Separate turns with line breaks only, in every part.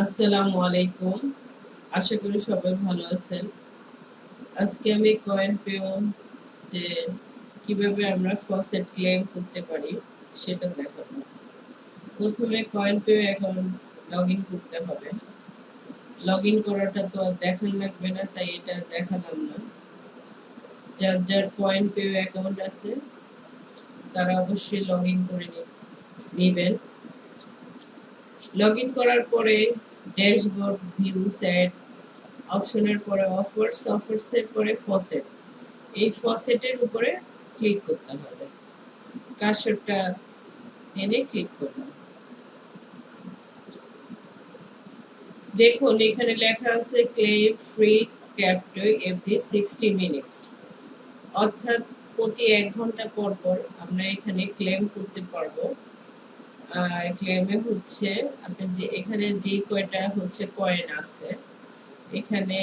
আসসালামু আলাইকুম। আশা করি সবাই ভালো আছেন। আজকে আমি কয়েনপেও যে কিভাবে আমরা ফসেট ক্লেম করতে পারি সেটা দেখাবো। প্রথমে কয়েনপেও অ্যাকাউন্ট লগইন করতে হবে। লগইন করাটা তো আর দেখান লাগবে না, তাই এটা দেখালাম না। যার যার কয়েনপেও অ্যাকাউন্ট আছে তারা অবশ্যই লগইন করে নেবেন। লগইন করার পরে ড্যাশবোর্ড, ভিউ, সেট অপশনের পরে অফার্স এর পরে ফসেট, এই ফসেটের উপরে ক্লিক করতে হবে। কার্সরটা এনে ক্লিক করলাম। দেখুন এখানে লেখা আছে ক্লেম ফ্রি ক্যাপটয় এভরি 60 মিনিটস, অর্থাৎ প্রতি 1 ঘন্টা পর পর আমরা এখানে ক্লেম করতে পারবো। ক্লেমে হচ্ছে আপনি যে এখানে যে কয়টা হচ্ছে কয়েন আছে, এখানে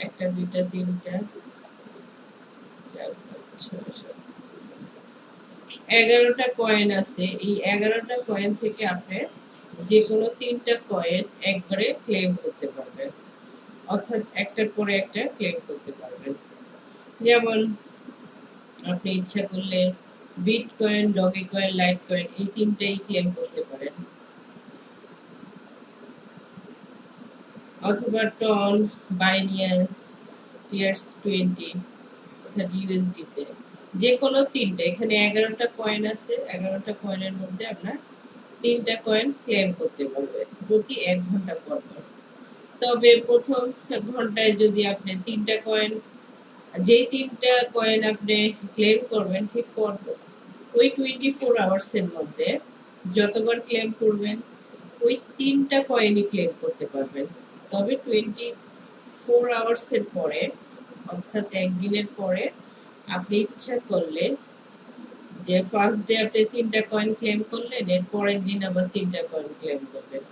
1 2 3 4 5 6 7 11টা কয়েন আছে। এই 11টা কয়েন থেকে আপনি যে কোনো 3টা কয়েন একবারে ক্লেম করতে পারবেন, অর্থাৎ একটার পরে একটা ক্লেম করতে পারবেন। যেমন আপনি ইচ্ছা করলে bitcoin, dogecoin, litecoin এই 3টাই ক্লেম করতে পারেন, অথবা টন, বাইনিয়ান্স, টিয়ার্স 20 অর্থাৎ ইউএসডি তে যে কোনো 3টা। এখানে 11টা কয়েন আছে, 11টা কয়েনের মধ্যে আপনার 3টা কয়েন ক্লেম করতে পারবেন প্রতি 1 ঘন্টা পর পর। তবে প্রথম ঘন্টায় যদি আপনি 3টা কয়েন, যেই 3টা কয়েন আপনি ক্লেম করবেন ঠিক পরপর ওই 24 আওয়ার্স এর মধ্যে যতবার ক্লেম করবেন ওই 3টা কয়েনই ক্লেম করতে পারবেন। তবে 24 আওয়ার্স এর পরে, অর্থাৎ একদিনের পরে আপনি ইচ্ছা করলে যে ফার্স্ট ডে আপনি 3টা কয়েন ক্লেম করলেন, এর পরের দিন আবার 3টা কয়েন ক্লেম করবেন।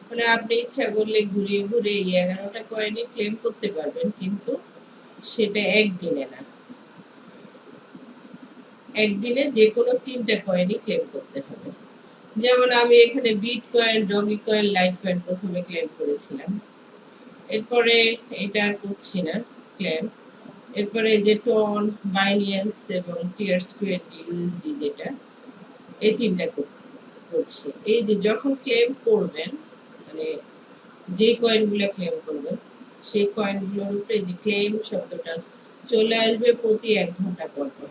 মানে আপনি ইচ্ছা করলে ঘুরিয়ে ঘুরিয়ে এই 11টা কয়েনই ক্লেম করতে পারবেন, কিন্তু সেটা একদিনে না। একদিনে যে কোনো 3টা কয়েনই ক্লেম করতে হবে। যেমন আমি এখানে bitcoin, dogecoin, litecoin প্রথমে ক্লেম করেছিলাম, এরপরে এটা আর করছি না ক্লেম। এরপরে যে টন, বাইনিয়ান্স এবং টিয়ার্স 20 ইউএসডি যেটা, এই 3টা করছি। এই যে যখন ক্লেম করবেন, মানে যে কয়েনগুলো ক্লেম করবেন সেই কয়েনগুলোর উপরে যে ক্লেম শব্দটা চলে আসবে প্রতি 1 ঘন্টা পর পর।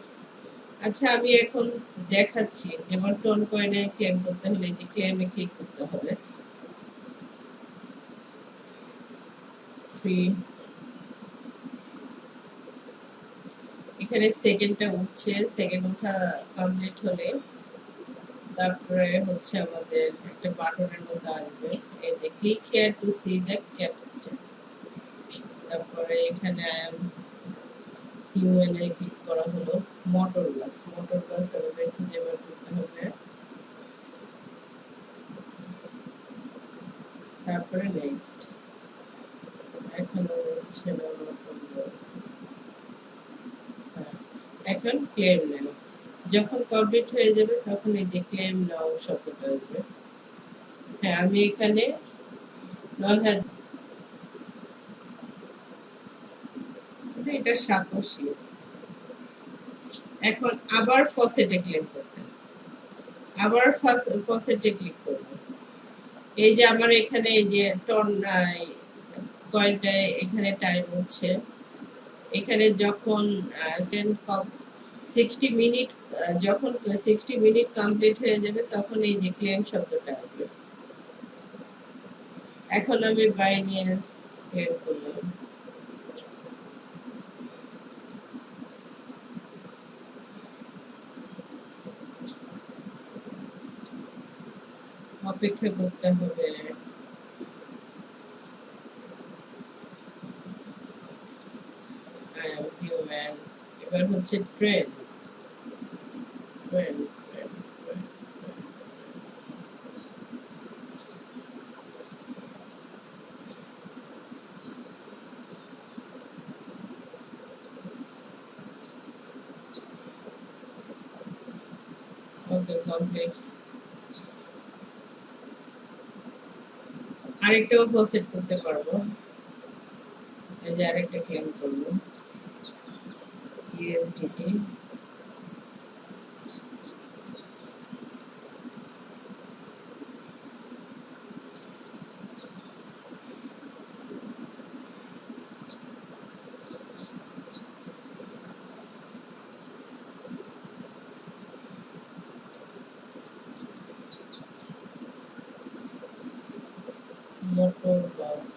আচ্ছা আমি এখন দেখাচ্ছি। যেমন টোন কয়েনে ক্লেম করতে হলে যে ক্লেমে ক্লিক করতে হবে, ফ্রি, এখানে সেকেন্ডটা উঠছে, সেকেন্ড ওঠা কমপ্লিট হলে তারপরে হচ্ছে আমাদের একটা বাটনের মতো আসবে, এই যে click here two C the capture. তারপরে এখানে ইউএল এ ক্লিক করা হলো। মোটর বাস, মোটর বাস আমাদের খুঁজে বের করতে হবে। তারপরে নেক্সট, এখনো হচ্ছে না মোটর বাস। এখন ক্লেম নাও, যখন কমপ্লিট হয়ে যাবে তখন এই যে ক্লেম নাও শব্দটা আসবে। হ্যাঁ আমি এখানে 9000, এটা 87। এখন আবার ফসেটে ক্লেম করতে, আবার ফসেটে ক্লিক করব। এই যে আমার এখানে এই যে টন কয়েনটা এখানে টাইম হচ্ছে, এখানে যখন 60 মিনিট, যখন 60 মিনিট কমপ্লিট হয়ে যাবে তখন এই যে ক্লেম শব্দটা আসবে। এখন আমি বাইনিয়ান্স ক্লেম করলাম। অপেক্ষা করতে হবে। I am human. এবার হচ্ছে train, train, train, train. Okay complete. আরেকটাও ফসেট করতে পারবো। এই যে আরেকটা ক্লেম করবো USDT. Motor bus.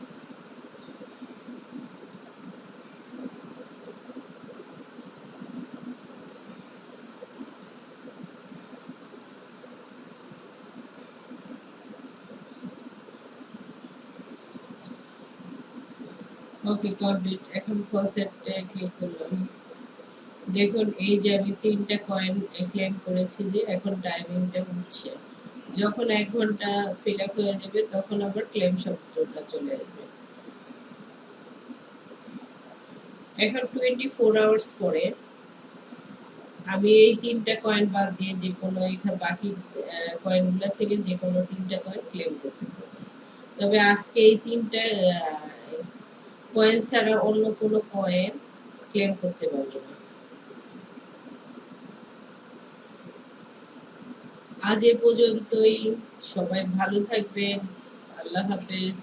Okay complete. এখন ফসেটে ক্লিক করলাম। দেখুন এই যে আমি ৩টা কয়েন ক্লেম করেছি, যে এখন টাইমিংটা উঠছে। যখন ১ ঘন্টা ফিল আপ হয়ে যাবে তখন আবার ক্লেম শব্দটা চলে আসবে। এখন 24 আওয়ার্স পরে আমি এই ৩টা কয়েন বাদ দিয়ে যে কোনো এখানে বাকি কয়েনগুলো থেকে যে কোনো ৩টা কয়েন ক্লেম করতে পারবো। তবে আজকে এই ৩টা কয়েন ছাড়া অন্য কোনো কয়েন ক্লেম করতে পারবো না। আজ এ পর্যন্তই। সবাই ভালো থাকবেন। আল্লাহ হাফেজ।